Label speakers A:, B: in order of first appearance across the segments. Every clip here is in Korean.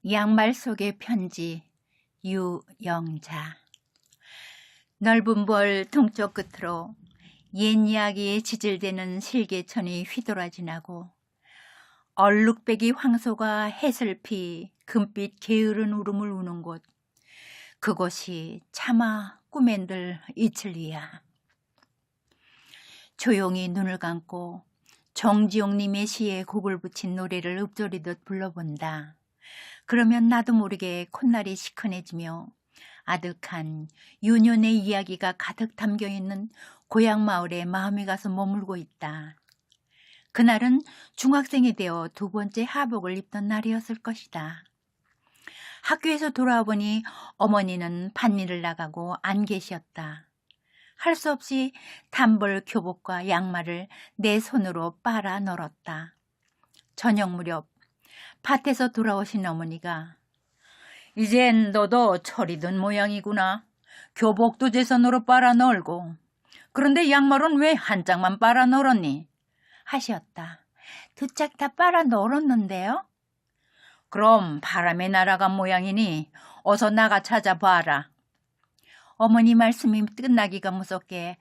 A: 양말 속의 편지 유영자. 넓은 벌 동쪽 끝으로 옛 이야기에 지질대는 실개천이 휘돌아 지나고 얼룩배기 황소가 해슬피 금빛 게으른 울음을 우는 곳, 그곳이 차마 꿈엔들 이틀리야. 조용히 눈을 감고 정지용님의 시에 곡을 붙인 노래를 읊조리듯 불러본다. 그러면 나도 모르게 콧날이 시큰해지며 아득한 유년의 이야기가 가득 담겨있는 고향 마을에 마음이 가서 머물고 있다. 그날은 중학생이 되어 두 번째 하복을 입던 날이었을 것이다. 학교에서 돌아와 보니 어머니는 밭일을 나가고 안 계셨다. 할 수 없이 단벌 교복과 양말을 내 손으로 빨아 널었다. 저녁 무렵 밭에서 돌아오신 어머니가 "이젠 너도 철이 든 모양이구나. 교복도 제 손으로 빨아 널고. 그런데 양말은 왜 한 짝만 빨아 널었니?" 하셨다. 두 짝 다 빨아 널었는데요? 그럼 바람에 날아간 모양이니 어서 나가 찾아봐라. 어머니 말씀이 끝나기가 무섭게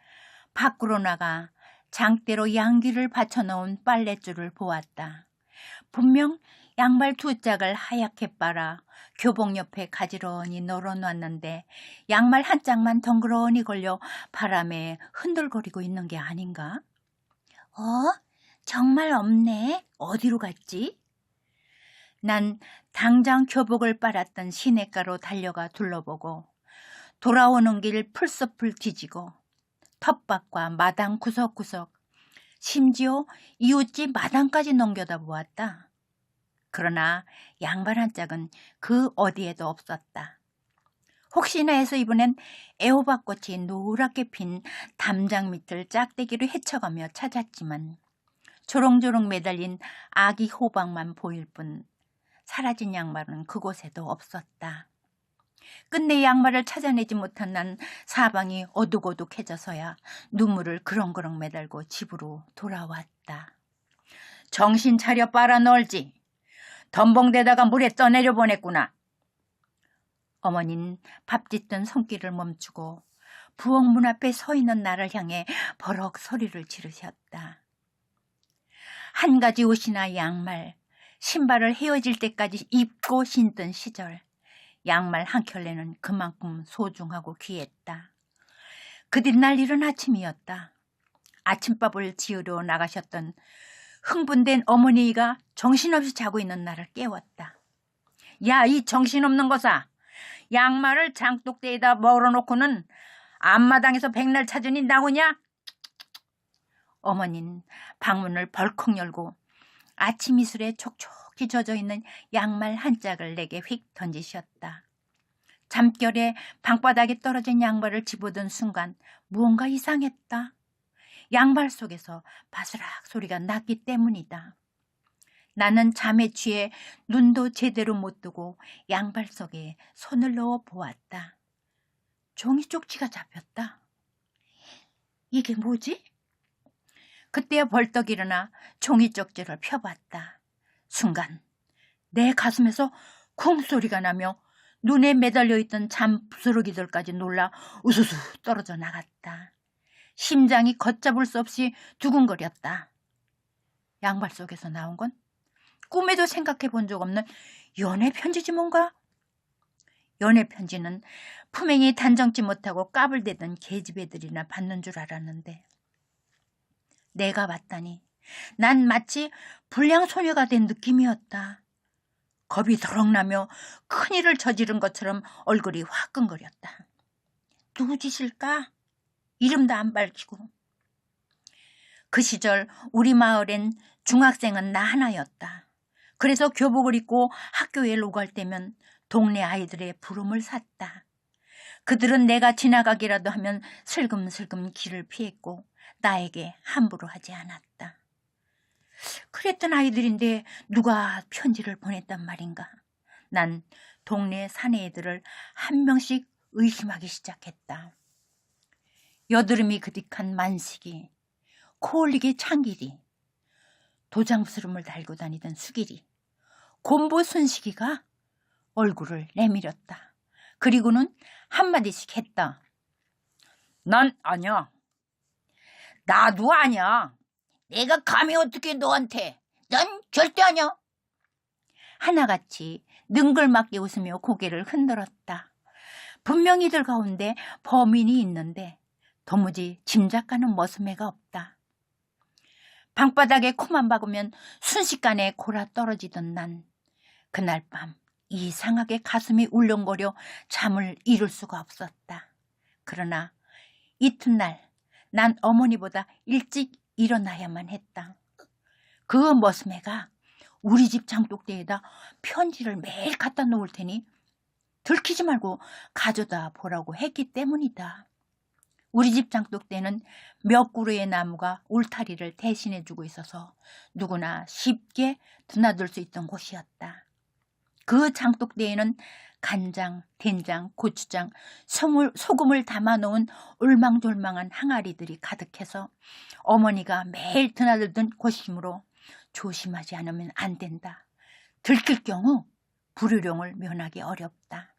A: 밖으로 나가 장대로 양귀를 받쳐놓은 빨랫줄을 보았다. 분명 양말 두 짝을 하얗게 빨아 교복 옆에 가지런히 널어놨는데 양말 한 짝만 덩그러니 걸려 바람에 흔들거리고 있는 게 아닌가? 정말 없네. 어디로 갔지? 난 당장 교복을 빨았던 시냇가로 달려가 둘러보고 돌아오는 길 풀숲을 뒤지고 텃밭과 마당 구석구석, 심지어 이웃집 마당까지 넘겨다 보았다. 그러나 양말 한 짝은 그 어디에도 없었다. 혹시나 해서 이번엔 애호박꽃이 노랗게 핀 담장 밑을 짝대기로 헤쳐가며 찾았지만 조롱조롱 매달린 아기 호박만 보일 뿐 사라진 양말은 그곳에도 없었다. 끝내 양말을 찾아내지 못한 난 사방이 어둑어둑해져서야 눈물을 그렁그렁 매달고 집으로 돌아왔다. 정신 차려 빨아 널지. 덤벙대다가 물에 떠내려 보냈구나. 어머니는 밥 짓던 손길을 멈추고 부엌 문 앞에 서 있는 나를 향해 버럭 소리를 지르셨다. 한 가지 옷이나 양말, 신발을 헤어질 때까지 입고 신던 시절, 양말 한 켤레는 그만큼 소중하고 귀했다. 그 뒷날 이른 아침이었다. 아침밥을 지으러 나가셨던 흥분된 어머니가 정신없이 자고 있는 나를 깨웠다. 야, 이 정신없는 것아! 양말을 장독대에다 멀어놓고는 앞마당에서 백날 찾으니 나오냐? 어머니는 방문을 벌컥 열고 아침 이슬에 촉촉히 젖어있는 양말 한 짝을 내게 휙 던지셨다. 잠결에 방바닥에 떨어진 양말을 집어든 순간 무언가 이상했다. 양말 속에서 바스락 소리가 났기 때문이다. 나는 잠에 취해 눈도 제대로 못 뜨고 양발 속에 손을 넣어 보았다. 종이 쪽지가 잡혔다. 이게 뭐지? 그때야 벌떡 일어나 종이 쪽지를 펴봤다. 순간 내 가슴에서 쿵 소리가 나며 눈에 매달려 있던 잠부스러기들까지 놀라 우수수 떨어져 나갔다. 심장이 걷잡을 수 없이 두근거렸다. 양발 속에서 나온 건 꿈에도 생각해 본 적 없는 연애 편지지 뭔가? 연애 편지는 품행이 단정치 못하고 까불대던 계집애들이나 받는 줄 알았는데 내가 봤다니 난 마치 불량 소녀가 된 느낌이었다. 겁이 더럭 나며 큰일을 저지른 것처럼 얼굴이 화끈거렸다. 누구 짓일까? 이름도 안 밝히고. 그 시절 우리 마을엔 중학생은 나 하나였다. 그래서 교복을 입고 학교에 오갈 때면 동네 아이들의 부름을 샀다. 그들은 내가 지나가기라도 하면 슬금슬금 길을 피했고 나에게 함부로 하지 않았다. 그랬던 아이들인데 누가 편지를 보냈단 말인가. 난 동네 사내애들을 한 명씩 의심하기 시작했다. 여드름이 그득한 만식이, 코올리게 창길이, 도장스름을 달고 다니던 수길이, 곰보 순식이가 얼굴을 내밀었다. 그리고는 한마디씩 했다. 난 아니야. 나도 아니야. 내가 감히 어떻게 너한테. 난 절대 아니야. 하나같이 능글맞게 웃으며 고개를 흔들었다. 분명 이들 가운데 범인이 있는데 도무지 짐작가는 머스매가 없다. 방바닥에 코만 박으면 순식간에 골아 떨어지던 난 그날 밤 이상하게 가슴이 울렁거려 잠을 이룰 수가 없었다. 그러나 이튿날 난 어머니보다 일찍 일어나야만 했다. 그 머스매가 우리 집 장독대에다 편지를 매일 갖다 놓을 테니 들키지 말고 가져다 보라고 했기 때문이다. 우리 집 장독대는 몇 그루의 나무가 울타리를 대신해주고 있어서 누구나 쉽게 드나들 수 있던 곳이었다. 그 장독대에는 간장, 된장, 고추장, 소금을 담아놓은 울망졸망한 항아리들이 가득해서 어머니가 매일 드나들던 곳이므로 조심하지 않으면 안 된다. 들킬 경우 불효령을 면하기 어렵다.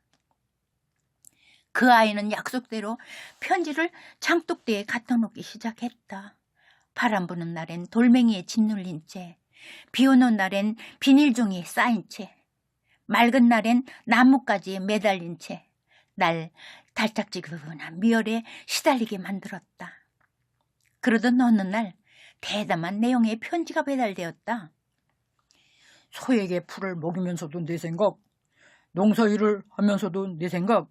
A: 그 아이는 약속대로 편지를 장독대에 갖다 놓기 시작했다. 바람 부는 날엔 돌멩이에 짓눌린 채, 비 오는 날엔 비닐종이에 쌓인 채, 맑은 날엔 나뭇가지에 매달린 채 날 달짝지근한 미열에 시달리게 만들었다. 그러던 어느 날 대담한 내용의 편지가 배달되었다.
B: 소에게 풀을 먹이면서도 내 생각, 농사일을 하면서도 내 생각,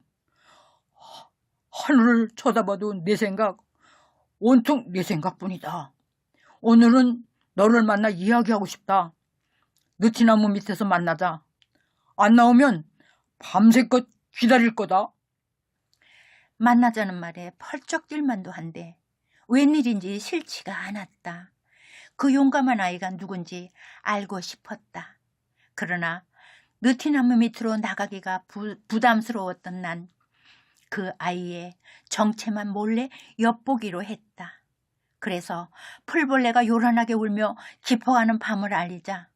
B: 하늘을 쳐다봐도 내 생각, 온통 내 생각뿐이다. 오늘은 너를 만나 이야기하고 싶다. 느티나무 밑에서 만나자. 안 나오면 밤새껏 기다릴 거다.
A: 만나자는 말에 펄쩍 뛸만도 한데 웬일인지 싫지가 않았다. 그 용감한 아이가 누군지 알고 싶었다. 그러나 느티나무 밑으로 나가기가 부담스러웠던 난 그 아이의 정체만 몰래 엿보기로 했다. 그래서 풀벌레가 요란하게 울며 깊어가는 밤을 알리자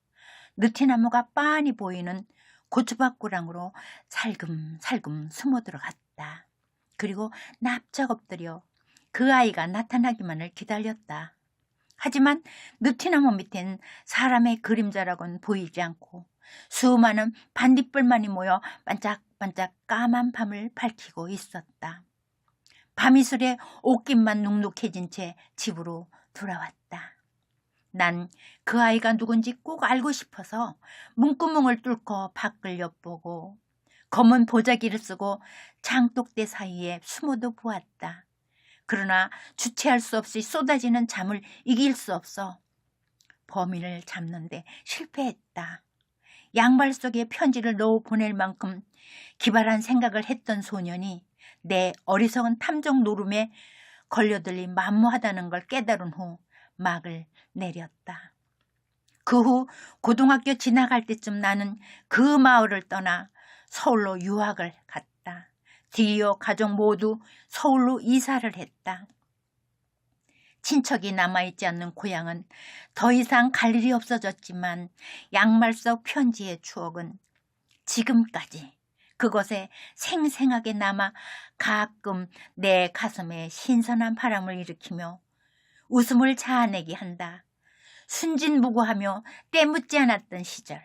A: 느티나무가 빤히 보이는 고추밭구랑으로 살금살금 숨어 들어갔다. 그리고 납작 엎드려 그 아이가 나타나기만을 기다렸다. 하지만 느티나무 밑엔 사람의 그림자라고는 보이지 않고 수많은 반딧불만이 모여 반짝반짝 까만 밤을 밝히고 있었다. 밤이슬에 옷깃만 눅눅해진 채 집으로 돌아왔다. 난 그 아이가 누군지 꼭 알고 싶어서 문구멍을 뚫고 밖을 엿보고 검은 보자기를 쓰고 장독대 사이에 숨어도 보았다. 그러나 주체할 수 없이 쏟아지는 잠을 이길 수 없어 범인을 잡는데 실패했다. 양발 속에 편지를 넣어 보낼 만큼 기발한 생각을 했던 소년이 내 어리석은 탐정 노름에 걸려들리 만무하다는 걸 깨달은 후 막을 내렸다. 그 후 고등학교 지나갈 때쯤 나는 그 마을을 떠나 서울로 유학을 갔다. 뒤이어 가족 모두 서울로 이사를 했다. 친척이 남아있지 않는 고향은 더 이상 갈 일이 없어졌지만 양말 속 편지의 추억은 지금까지 그곳에 생생하게 남아 가끔 내 가슴에 신선한 바람을 일으키며 웃음을 자아내게 한다. 순진무구하며 때묻지 않았던 시절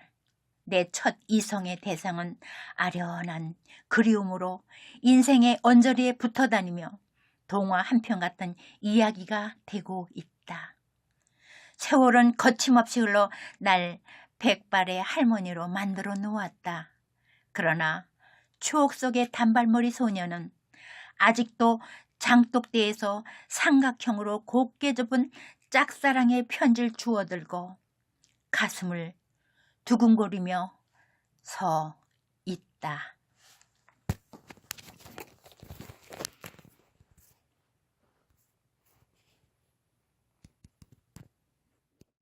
A: 내 첫 이성의 대상은 아련한 그리움으로 인생의 언저리에 붙어다니며 동화 한편 같은 이야기가 되고 있다. 세월은 거침없이 흘러 날 백발의 할머니로 만들어 놓았다. 그러나 추억 속의 단발머리 소녀는 아직도 장독대에서 삼각형으로 곱게 접은 짝사랑의 편지를 주워들고 가슴을 두근거리며 서 있다.